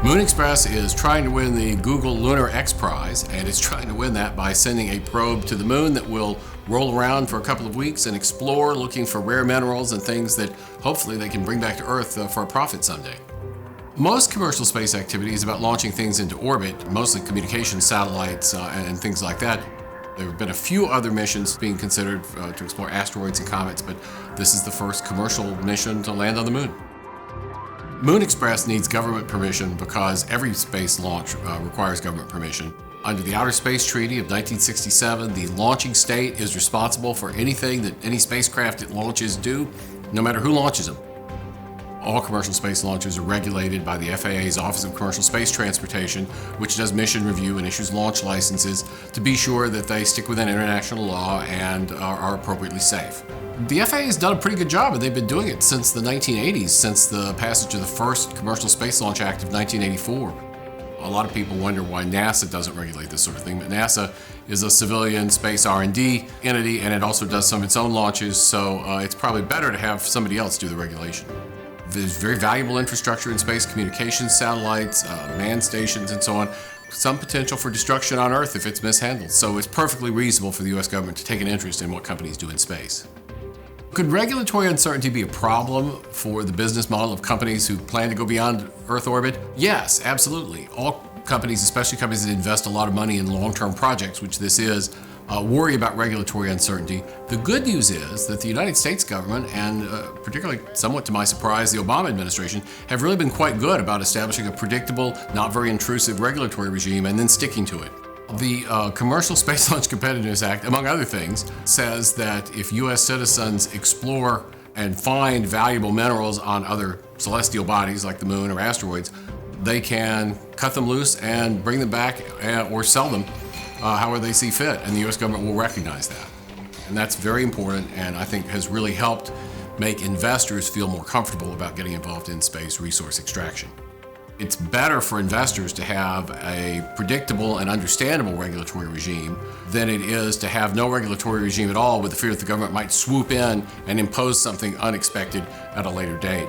Moon Express is trying to win the Google Lunar X Prize, and it's trying to win that by sending a probe to the moon that will roll around for a couple of weeks and explore, looking for rare minerals and things that hopefully they can bring back to Earth for a profit someday. Most commercial space activity is about launching things into orbit, mostly communication satellites and things like that. There have been a few other missions being considered to explore asteroids and comets, but this is the first commercial mission to land on the moon. Moon Express needs government permission because every space launch requires government permission. Under the Outer Space Treaty of 1967, the launching state is responsible for anything that any spacecraft it launches do, no matter who launches them. All commercial space launches are regulated by the FAA's Office of Commercial Space Transportation, which does mission review and issues launch licenses to be sure that they stick within international law and are appropriately safe. The FAA has done a pretty good job, and they've been doing it since the 1980s, since the passage of the first Commercial Space Launch Act of 1984. A lot of people wonder why NASA doesn't regulate this sort of thing, but NASA is a civilian space R&D entity, and it also does some of its own launches, so it's probably better to have somebody else do the regulation. There's very valuable infrastructure in space, communications satellites, manned stations, and so on. Some potential for destruction on Earth if it's mishandled, so it's perfectly reasonable for the U.S. government to take an interest in what companies do in space. Could regulatory uncertainty be a problem for the business model of companies who plan to go beyond Earth orbit? Yes, absolutely. All companies, especially companies that invest a lot of money in long-term projects, which this is, worry about regulatory uncertainty. The good news is that the United States government, and particularly somewhat to my surprise, the Obama administration, have really been quite good about establishing a predictable, not very intrusive regulatory regime and then sticking to it. The Commercial Space Launch Competitiveness Act, among other things, says that if U.S. citizens explore and find valuable minerals on other celestial bodies like the moon or asteroids, they can cut them loose and bring them back or sell them however they see fit, and the U.S. government will recognize that. And that's very important, and I think has really helped make investors feel more comfortable about getting involved in space resource extraction. It's better for investors to have a predictable and understandable regulatory regime than it is to have no regulatory regime at all with the fear that the government might swoop in and impose something unexpected at a later date.